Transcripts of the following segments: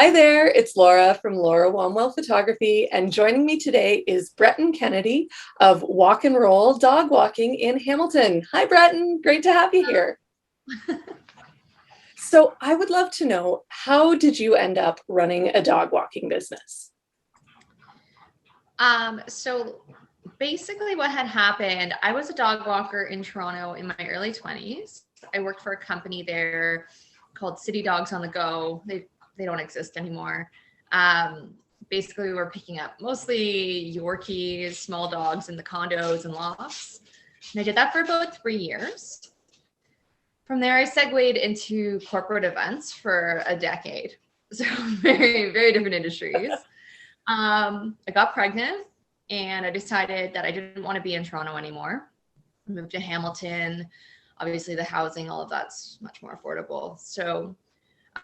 Hi there, it's Laura from Laura Womwell Photography, and joining me today is Breton Kennedy of Walk and Roll Dog Walking in Hamilton. Hi, Breton. Great to have you here. So I would love to know, how did you end up running a dog walking business? So basically what had happened, I was a dog walker in Toronto in my early 20s. I worked for a company there called City Dogs on the Go. They don't exist anymore. Basically we were picking up mostly Yorkies, small dogs in the condos and lofts. And I did that for about 3 years. From there, I segued into corporate events for a decade. So very, very different industries. I got pregnant and I decided that I didn't want to be in Toronto anymore. I moved to Hamilton. Obviously the housing, all of that's much more affordable. So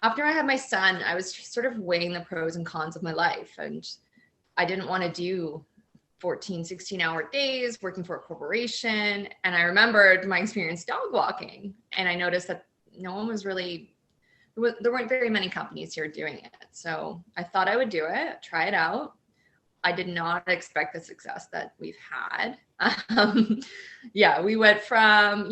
after I had my son, I was sort of weighing the pros and cons of my life. And I didn't want to do 14, 16-hour days working for a corporation. And I remembered my experience dog walking. And I noticed that no one was really, there weren't very many companies here doing it. So I thought I would do it, try it out. I did not expect the success that we've had. We went from,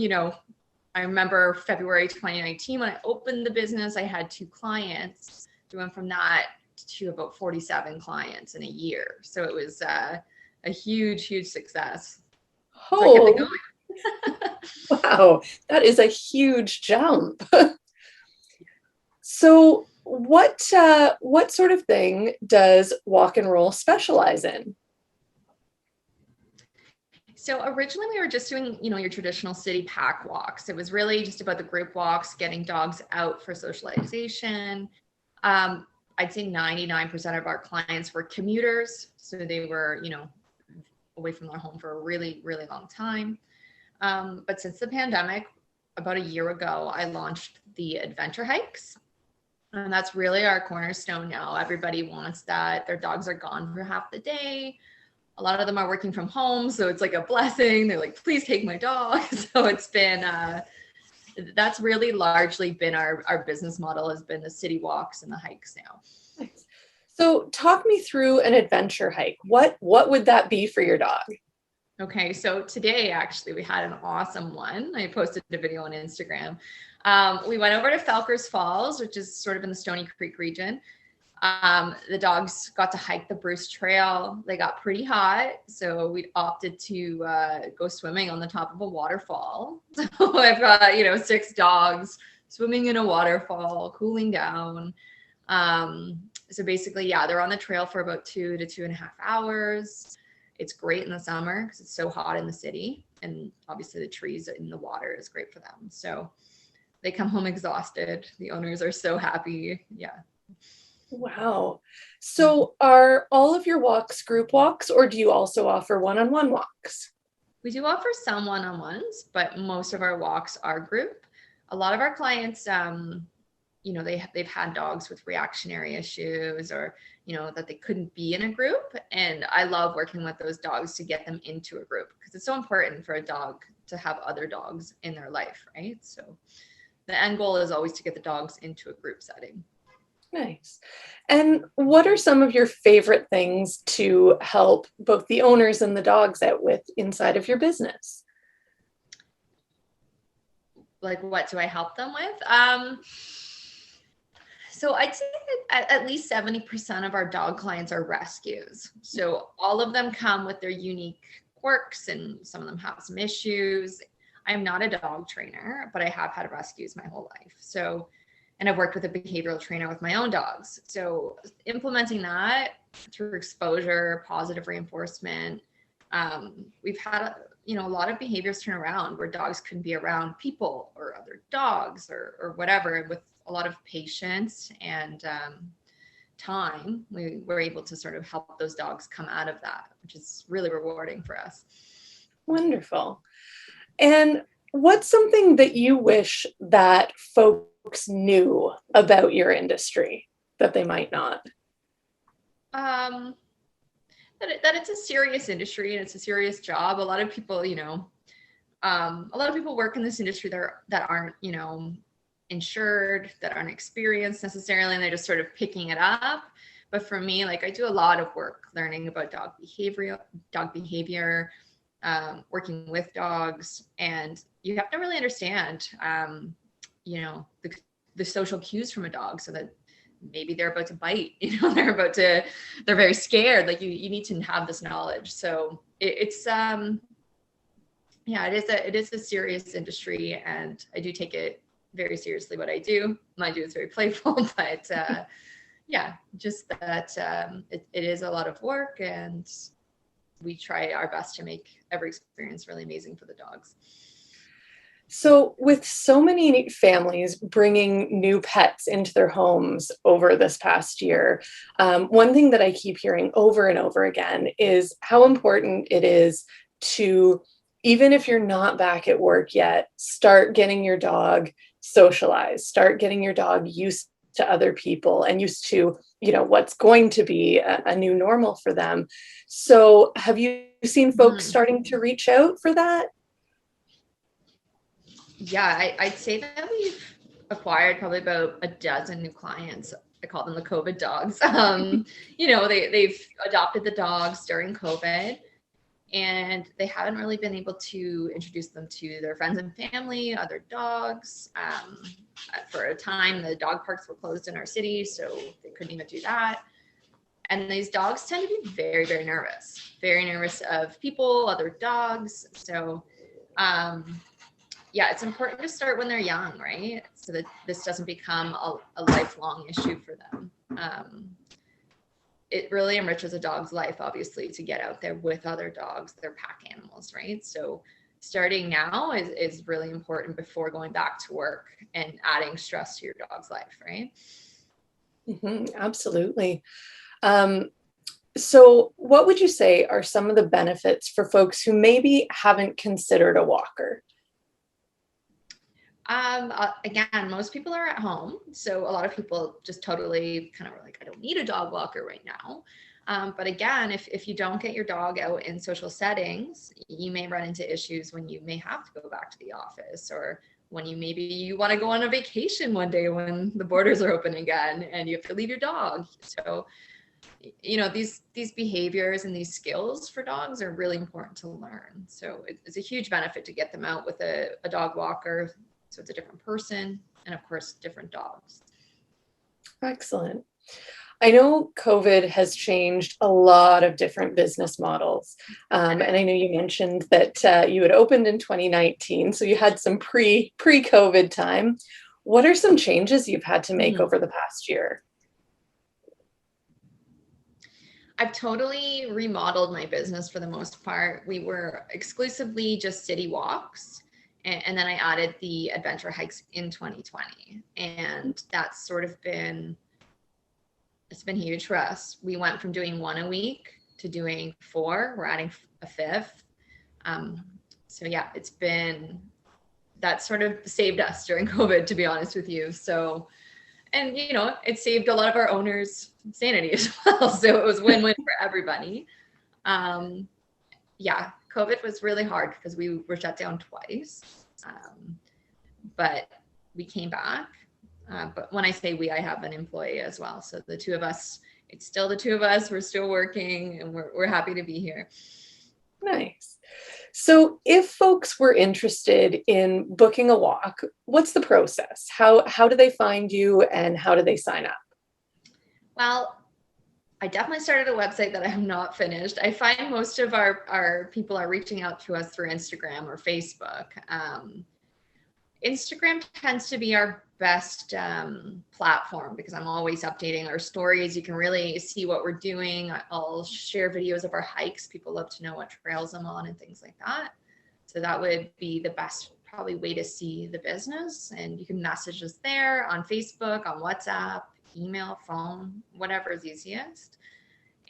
I remember February 2019 when I opened the business, I had 2 clients. We went from that to about 47 clients in a year. So it was a huge, huge success. So I kept it going. Wow, that is a huge jump. So what sort of thing does Walk and Roll specialize in? So originally we were just doing, your traditional city pack walks. It was really just about the group walks, getting dogs out for socialization. I'd say 99% of our clients were commuters. So they were, away from their home for a really, really long time. But since the pandemic, about a year ago, I launched the adventure hikes. And that's really our cornerstone now. Everybody wants that. Their dogs are gone for half the day. A lot of them are working from home, so it's like a blessing. They're like, please take my dog. So it's been, that's really largely been our business model, has been the city walks and the hikes now. Nice. So talk me through an adventure hike. What would that be for your dog? Okay, so today actually we had an awesome one. I posted a video on Instagram. We went over to Falkers Falls, which is sort of in the Stony Creek region. The dogs got to hike the Bruce Trail. They got pretty hot, so we opted to go swimming on the top of a waterfall. So I've got, 6 dogs swimming in a waterfall, cooling down. So basically, they're on the trail for about 2 to 2.5 hours. It's great in the summer because it's so hot in the city, and obviously the trees in the water is great for them. So they come home exhausted. The owners are so happy. Yeah. Wow. So are all of your walks group walks, or do you also offer one-on-one walks? We do offer some one-on-ones, but most of our walks are group. A lot of our clients, they've had dogs with reactionary issues, or, that they couldn't be in a group. And I love working with those dogs to get them into a group, because it's so important for a dog to have other dogs in their life, right? So the end goal is always to get the dogs into a group setting. Nice. And what are some of your favorite things to help both the owners and the dogs out with inside of your business? Like, what do I help them with? So I'd say that at least 70% of our dog clients are rescues. So all of them come with their unique quirks, and some of them have some issues. I'm not a dog trainer, but I have had rescues my whole life. So, and I've worked with a behavioral trainer with my own dogs. So implementing that through exposure, positive reinforcement, we've had a lot of behaviors turn around where dogs can be around people or other dogs or whatever. With a lot of patience and time, we were able to sort of help those dogs come out of that, which is really rewarding for us. Wonderful. And what's something that you wish that folks knew about your industry that they might not? That it's a serious industry and it's a serious job. A lot of people, a lot of people work in this industry that aren't, insured, that aren't experienced necessarily, and they're just sort of picking it up. But for me, like, I do a lot of work learning about dog behavior, working with dogs, and you have to really understand, you know, the social cues from a dog, so that maybe they're about to bite, you know, they're very scared. Like, you need to have this knowledge. So it's yeah, it is a serious industry, and I do take it very seriously what I do. Mind you, it's very playful, but yeah, just that it is a lot of work, and we try our best to make every experience really amazing for the dogs. So, with so many families bringing new pets into their homes over this past year, one thing that I keep hearing over and over again is how important it is to, even if you're not back at work yet, start getting your dog socialized, start getting your dog used to other people and used to, you know, what's going to be a new normal for them. So, have you seen folks starting to reach out for that? Yeah, I'd say that we've acquired probably about a dozen new clients. I call them the COVID dogs. You know, they've adopted the dogs during COVID, and they haven't really been able to introduce them to their friends and family, other dogs. For a time, the dog parks were closed in our city, so they couldn't even do that. And these dogs tend to be very, very nervous of people, other dogs. So, yeah, it's important to start when they're young, right? So that this doesn't become a lifelong issue for them. It really enriches a dog's life, obviously, to get out there with other dogs, their pack animals, right? So starting now is really important before going back to work and adding stress to your dog's life, right? Absolutely. So, what would you say are some of the benefits for folks who maybe haven't considered a walker? Again, most people are at home. So a lot of people just totally kind of are like, I don't need a dog walker right now. But again, if you don't get your dog out in social settings, you may run into issues when you may have to go back to the office, or when you want to go on a vacation one day when the borders are open again and you have to leave your dog. So, you know, these behaviors and these skills for dogs are really important to learn. So it's a huge benefit to get them out with a dog walker. So it's a different person, and of course, different dogs. Excellent. I know COVID has changed a lot of different business models. And I know you mentioned that you had opened in 2019, so you had some pre-COVID time. What are some changes you've had to make over the past year? I've totally remodeled my business for the most part. We were exclusively just city walks. And then I added the adventure hikes in 2020. And that's sort of it's been huge for us. We went from doing 1 a week to doing 4. We're adding a 5th. So yeah, that sort of saved us during COVID, to be honest with you. So, and you know, it saved a lot of our owners' sanity as well. So it was win-win for everybody. Yeah, COVID was really hard because we were shut down twice, but we came back. But when I say we, I have an employee as well. So the two of us, it's still the two of us. We're still working, and we're happy to be here. Nice. So if folks were interested in booking a walk, what's the process? How do they find you, and how do they sign up? Well, I definitely started a website that I have not finished. I find most of our people are reaching out to us through Instagram or Facebook. Instagram tends to be our best platform because I'm always updating our stories. You can really see what we're doing. I'll share videos of our hikes. People love to know what trails I'm on and things like that. So that would be the best probably way to see the business. And you can message us there on Facebook, on WhatsApp, email, phone, whatever is easiest.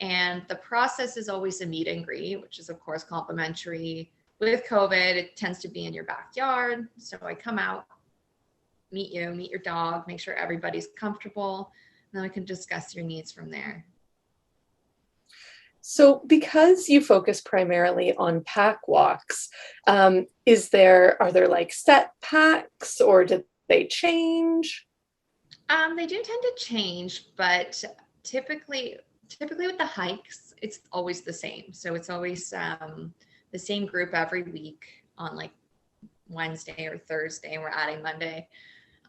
And the process is always a meet and greet, which is of course complimentary. With COVID, it tends to be in your backyard. So I come out, meet your dog, make sure everybody's comfortable, and then we can discuss your needs from there. So because you focus primarily on pack walks, are there like set packs, or do they change? They do tend to change, but typically with the hikes, it's always the same. So it's always the same group every week on like Wednesday or Thursday. We're adding Monday.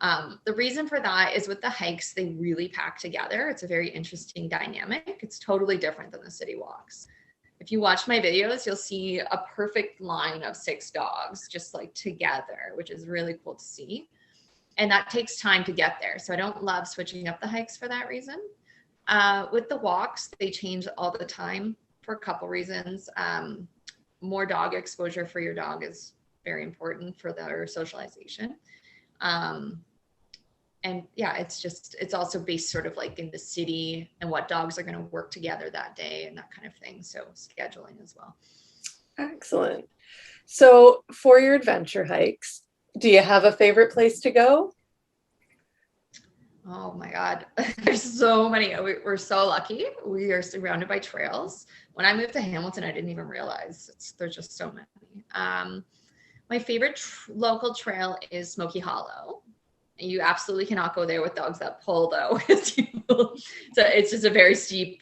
The reason for that is with the hikes, they really pack together. It's a very interesting dynamic. It's totally different than the city walks. If you watch my videos, you'll see a perfect line of 6 dogs just like together, which is really cool to see. And that takes time to get there. So I don't love switching up the hikes for that reason. With the walks, they change all the time for a couple reasons. More dog exposure for your dog is very important for their socialization. And yeah, it's also based sort of like in the city and what dogs are going to work together that day and that kind of thing. So scheduling as well. Excellent. So for your adventure hikes, do you have a favorite place to go? Oh my God. There's so many. We're so lucky. We are surrounded by trails. When I moved to Hamilton, I didn't even realize there's just so many. My favorite local trail is Smoky Hollow. You absolutely cannot go there with dogs that pull though. So it's just a very steep,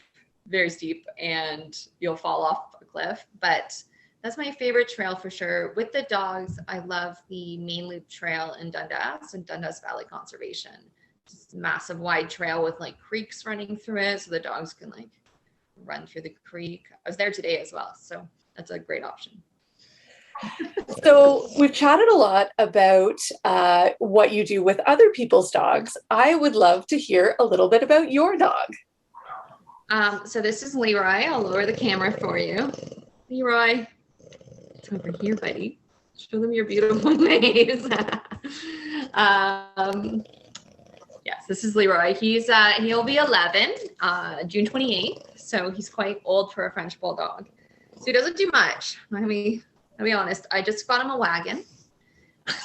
and you'll fall off a cliff. But that's my favorite trail for sure. With the dogs, I love the Main Loop Trail in Dundas and Dundas Valley Conservation. It's a massive wide trail with like creeks running through it, so the dogs can like run through the creek. I was there today as well, so that's a great option. So we've chatted a lot about what you do with other people's dogs. I would love to hear a little bit about your dog. So this is Leroy. I'll lower the camera for you. Leroy, it's over here, buddy. Show them your beautiful maze. Yes, this is Leroy. He'll be 11, June 28th. So he's quite old for a French bulldog. So he doesn't do much. I'll be honest, I just got him a wagon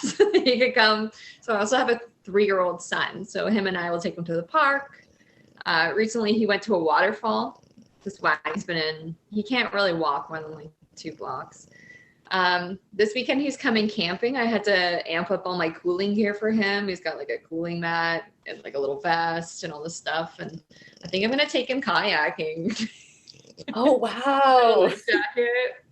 so that he could come. So I also have a 3-year-old son. So him and I will take him to the park. Recently, he went to a waterfall. This wagon's been in. He can't really walk more than like 2 blocks. This weekend, he's coming camping. I had to amp up all my cooling gear for him. He's got like a cooling mat and like a little vest and all this stuff. And I think I'm going to take him kayaking. Oh, wow. Jacket.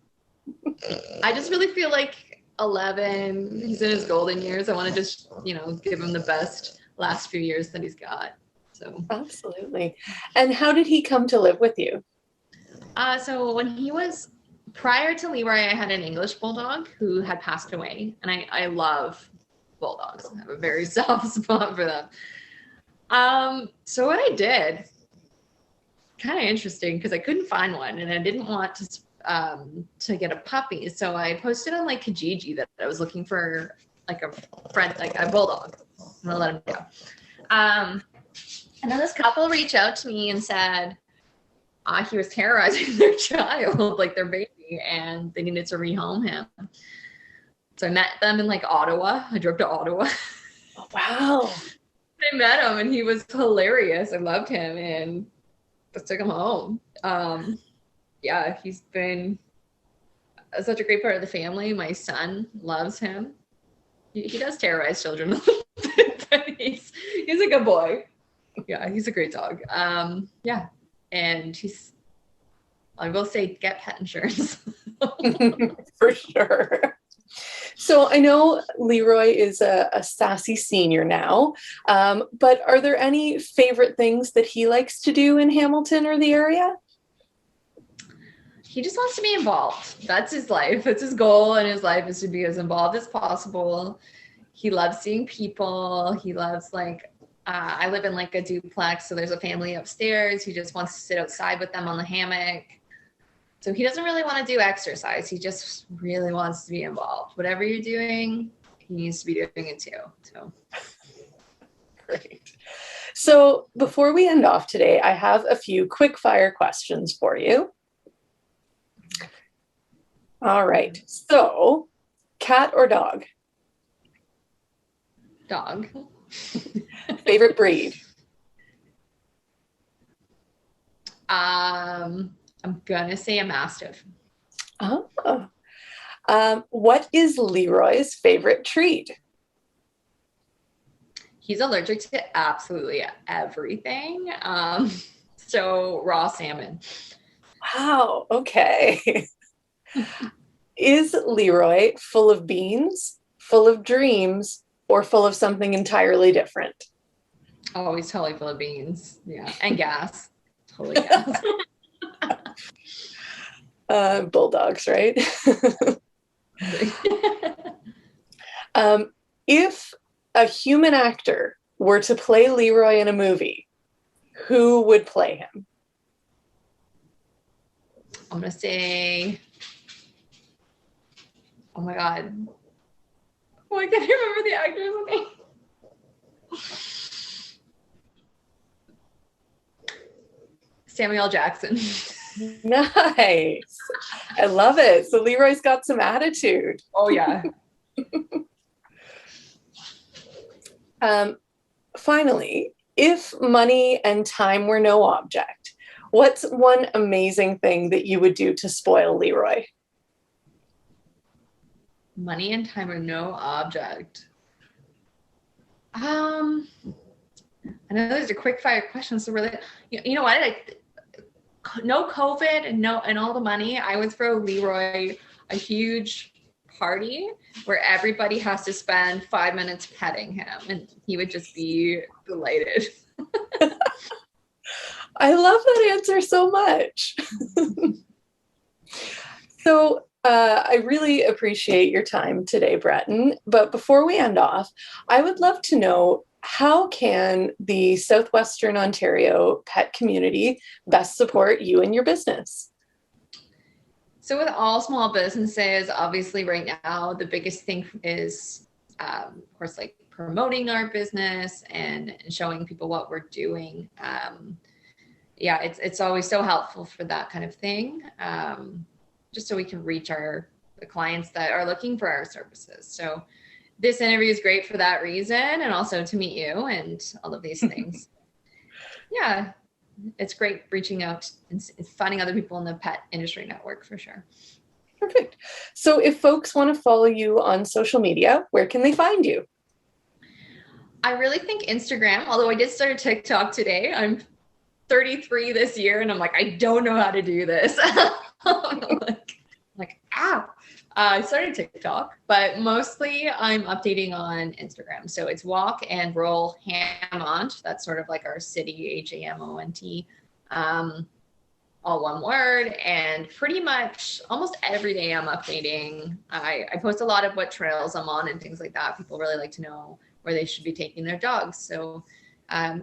I just really feel like 11, he's in his golden years. I want to just, give him the best last few years that he's got. So absolutely. And how did he come to live with you? So when he was prior to Leroy, I had an English bulldog who had passed away, and I love bulldogs. I have a very soft spot for them. So what I did, kind of interesting, because I couldn't find one, and I didn't want to get a puppy. So I posted on like Kijiji that I was looking for like a friend, like a bulldog. I'm gonna let him go. And then this couple reached out to me and said he was terrorizing their child, like their baby, and they needed to rehome him. So I met them in like Ottawa. I drove to Ottawa. Oh, wow. I met him and he was hilarious. I loved him and just took him home. Yeah, he's been such a great part of the family. My son loves him. He does terrorize children, but he's a good boy. Yeah, he's a great dog. Yeah, and I will say, get pet insurance. For sure. So I know Leroy is a sassy senior now, but are there any favorite things that he likes to do in Hamilton or the area? He just wants to be involved. That's his life. That's his goal in his life, is to be as involved as possible. He loves seeing people. He loves I live in like a duplex, so there's a family upstairs. He just wants to sit outside with them on the hammock. So he doesn't really want to do exercise. He just really wants to be involved. Whatever you're doing, he needs to be doing it too. So great. So before we end off today, I have a few quick fire questions for you. All right. So, cat or dog? Dog. Favorite breed? I'm gonna say a Mastiff. Oh. What is Leroy's favorite treat? He's allergic to absolutely everything. So raw salmon. Wow, okay. Is Leroy full of beans, full of dreams, or full of something entirely different? Oh, he's totally full of beans. Yeah. And gas. Totally gas. Bulldogs, right? If a human actor were to play Leroy in a movie, who would play him? I'm going to say, oh my God. Oh, I can't remember the actor's name. Samuel Jackson. Nice. I love it. So Leroy's got some attitude. Oh, yeah. Finally, if money and time were no object, what's one amazing thing that you would do to spoil Leroy? Money and time are no object. I know those are quick fire questions. So really, you know what? No COVID and all the money. I would throw Leroy a huge party where everybody has to spend 5 minutes petting him, and he would just be delighted. I love that answer so much. So I really appreciate your time today, Breton. But before we end off, I would love to know, how can the Southwestern Ontario pet community best support you and your business? So with all small businesses, obviously right now, the biggest thing is, of course, like promoting our business and showing people what we're doing. Yeah, it's always so helpful for that kind of thing, just so we can reach the clients that are looking for our services. So this interview is great for that reason, and also to meet you and all of these things. Yeah, it's great reaching out and finding other people in the pet industry network for sure. Perfect. So if folks want to follow you on social media, where can they find you? I really think Instagram, although I did start a TikTok today. I'm 33 this year, and I'm like, I don't know how to do this. like, ow. I started TikTok, but mostly I'm updating on Instagram. So it's Walk and Roll Hammond. That's sort of like our city, HAMONT, all one word. And pretty much almost every day I'm updating. I post a lot of what trails I'm on and things like that. People really like to know where they should be taking their dogs. So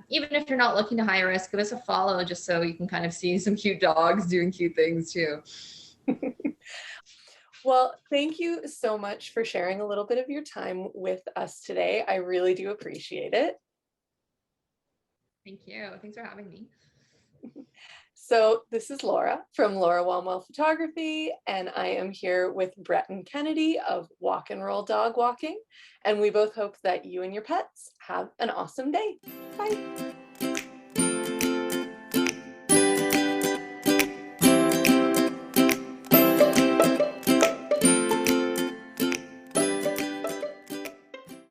even if you're not looking to high risk, give us a follow just so you can kind of see some cute dogs doing cute things too. Well, thank you so much for sharing a little bit of your time with us today. I really do appreciate it. Thank you. Thanks for having me. So this is Laura from Laura Wellmwell Photography, and I am here with Breton Kennedy of Walk and Roll Dog Walking, and we both hope that you and your pets have an awesome day. Bye.